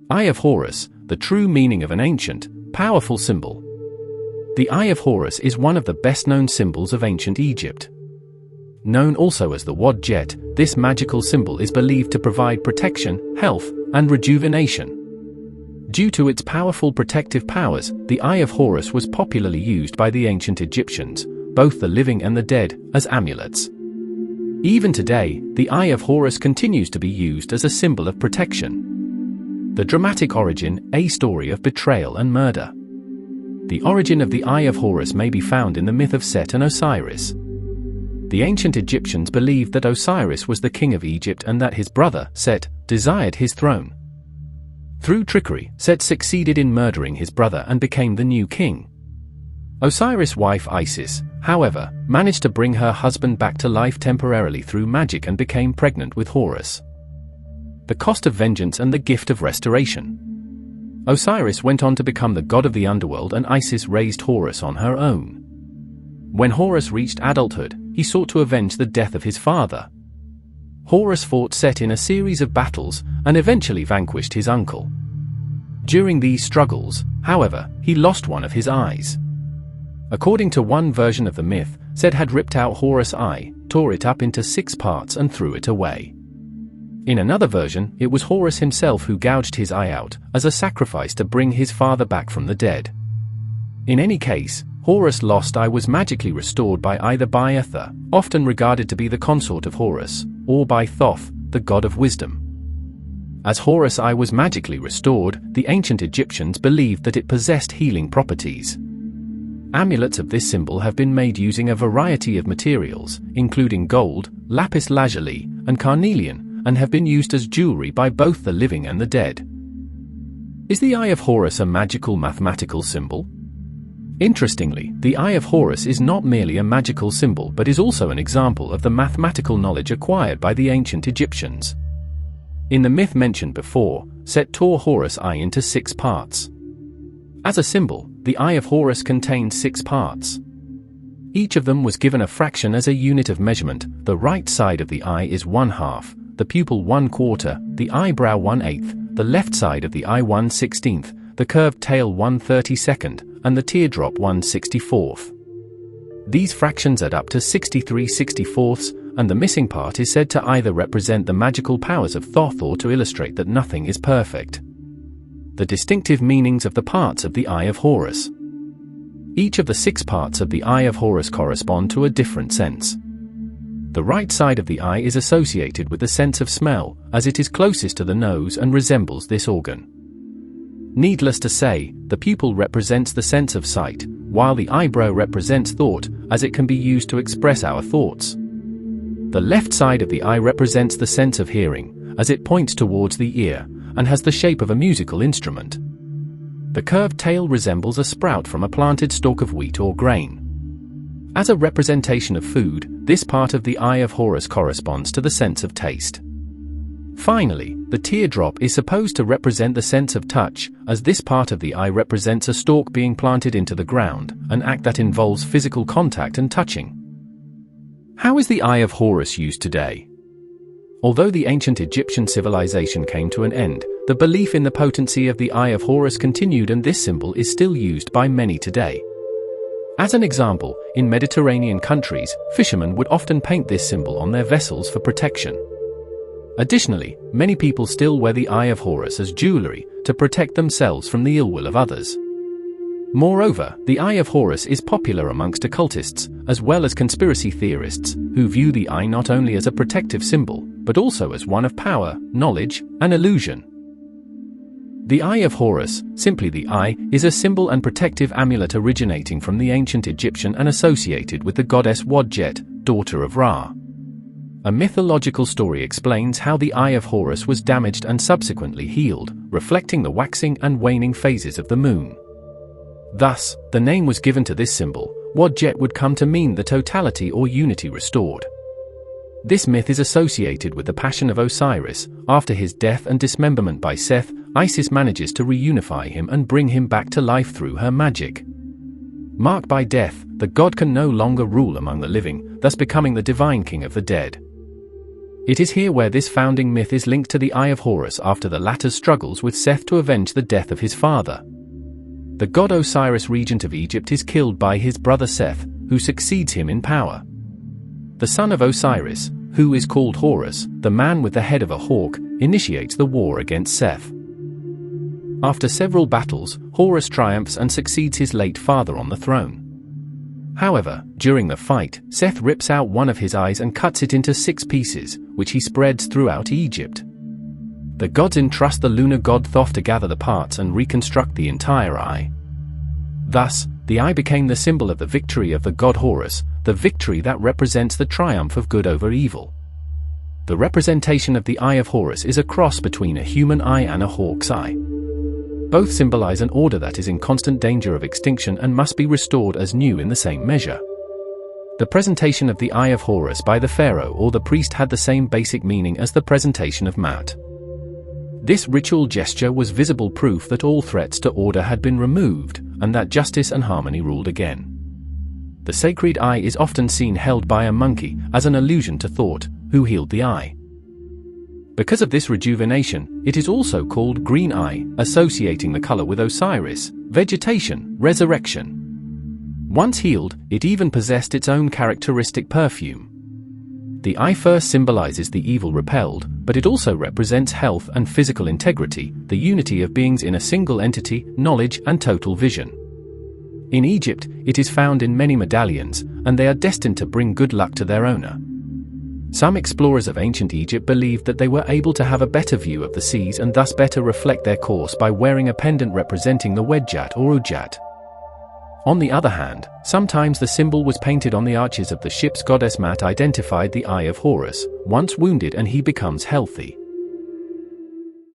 Eye of Horus, the true meaning of an ancient, powerful symbol. The Eye of Horus is one of the best-known symbols of ancient Egypt. Known also as the Wadjet, this magical symbol is believed to provide protection, health, and rejuvenation. Due to its powerful protective powers, the Eye of Horus was popularly used by the ancient Egyptians, both the living and the dead, as amulets. Even today, the Eye of Horus continues to be used as a symbol of protection. The dramatic origin, a story of betrayal and murder. The origin of the Eye of Horus may be found in the myth of Set and Osiris. The ancient Egyptians believed that Osiris was the king of Egypt and that his brother, Set, desired his throne. Through trickery, Set succeeded in murdering his brother and became the new king. Osiris' wife Isis, however, managed to bring her husband back to life temporarily through magic and became pregnant with Horus. The cost of vengeance and the gift of restoration. Osiris went on to become the god of the underworld and Isis raised Horus on her own. When Horus reached adulthood, he sought to avenge the death of his father. Horus fought Set in a series of battles and eventually vanquished his uncle. During these struggles, however, he lost one of his eyes. According to one version of the myth, Set had ripped out Horus' eye, tore it up into 6 parts and threw it away. In another version, it was Horus himself who gouged his eye out, as a sacrifice to bring his father back from the dead. In any case, Horus' lost eye was magically restored by either Biatha, often regarded to be the consort of Horus, or by Thoth, the god of wisdom. As Horus' eye was magically restored, the ancient Egyptians believed that it possessed healing properties. Amulets of this symbol have been made using a variety of materials, including gold, lapis lazuli, and carnelian, and have been used as jewelry by both the living and the dead. Is the Eye of Horus a magical mathematical symbol? Interestingly, the Eye of Horus is not merely a magical symbol but is also an example of the mathematical knowledge acquired by the ancient Egyptians. In the myth mentioned before, Set tore Horus' eye into 6 parts. As a symbol, the Eye of Horus contained 6 parts. Each of them was given a fraction as a unit of measurement. The right side of the eye is 1/2, the pupil 1/4, the eyebrow 1/8, the left side of the eye 1/16, the curved tail 1/32, and the teardrop 1/64. These fractions add up to 63/64, and the missing part is said to either represent the magical powers of Thoth or to illustrate that nothing is perfect. The distinctive meanings of the parts of the Eye of Horus. Each of the 6 parts of the Eye of Horus correspond to a different sense. The right side of the eye is associated with the sense of smell, as it is closest to the nose and resembles this organ. Needless to say, the pupil represents the sense of sight, while the eyebrow represents thought, as it can be used to express our thoughts. The left side of the eye represents the sense of hearing, as it points towards the ear, and has the shape of a musical instrument. The curved tail resembles a sprout from a planted stalk of wheat or grain. As a representation of food, this part of the Eye of Horus corresponds to the sense of taste. Finally, the teardrop is supposed to represent the sense of touch, as this part of the eye represents a stalk being planted into the ground, an act that involves physical contact and touching. How is the Eye of Horus used today? Although the ancient Egyptian civilization came to an end, the belief in the potency of the Eye of Horus continued, and this symbol is still used by many today. As an example, in Mediterranean countries, fishermen would often paint this symbol on their vessels for protection. Additionally, many people still wear the Eye of Horus as jewelry to protect themselves from the ill will of others. Moreover, the Eye of Horus is popular amongst occultists, as well as conspiracy theorists, who view the eye not only as a protective symbol, but also as one of power, knowledge, and illusion. The Eye of Horus, simply the eye, is a symbol and protective amulet originating from the ancient Egyptian and associated with the goddess Wadjet, daughter of Ra. A mythological story explains how the Eye of Horus was damaged and subsequently healed, reflecting the waxing and waning phases of the moon. Thus, the name was given to this symbol. Wadjet would come to mean the totality or unity restored. This myth is associated with the passion of Osiris. After his death and dismemberment by Seth, Isis manages to reunify him and bring him back to life through her magic. Marked by death, the god can no longer rule among the living, thus becoming the divine king of the dead. It is here where this founding myth is linked to the Eye of Horus after the latter's struggles with Seth to avenge the death of his father. The god Osiris, regent of Egypt, is killed by his brother Seth, who succeeds him in power. The son of Osiris, who is called Horus, the man with the head of a hawk, initiates the war against Seth. After several battles, Horus triumphs and succeeds his late father on the throne. However, during the fight, Seth rips out one of his eyes and cuts it into 6 pieces, which he spreads throughout Egypt. The gods entrust the lunar god Thoth to gather the parts and reconstruct the entire eye. Thus, the eye became the symbol of the victory of the god Horus, the victory that represents the triumph of good over evil. The representation of the Eye of Horus is a cross between a human eye and a hawk's eye. Both symbolize an order that is in constant danger of extinction and must be restored as new in the same measure. The presentation of the Eye of Horus by the pharaoh or the priest had the same basic meaning as the presentation of Maat. This ritual gesture was visible proof that all threats to order had been removed, and that justice and harmony ruled again. The sacred eye is often seen held by a monkey, as an allusion to Thought, who healed the eye. Because of this rejuvenation, it is also called green eye, associating the color with Osiris, vegetation, resurrection. Once healed, it even possessed its own characteristic perfume. The eye first symbolizes the evil repelled, but it also represents health and physical integrity, the unity of beings in a single entity, knowledge and total vision. In Egypt, it is found in many medallions, and they are destined to bring good luck to their owner. Some explorers of ancient Egypt believed that they were able to have a better view of the seas and thus better reflect their course by wearing a pendant representing the Wadjet or Wadjet. On the other hand, sometimes the symbol was painted on the arches of the ship's goddess. Maat identified the Eye of Horus, once wounded and he becomes healthy.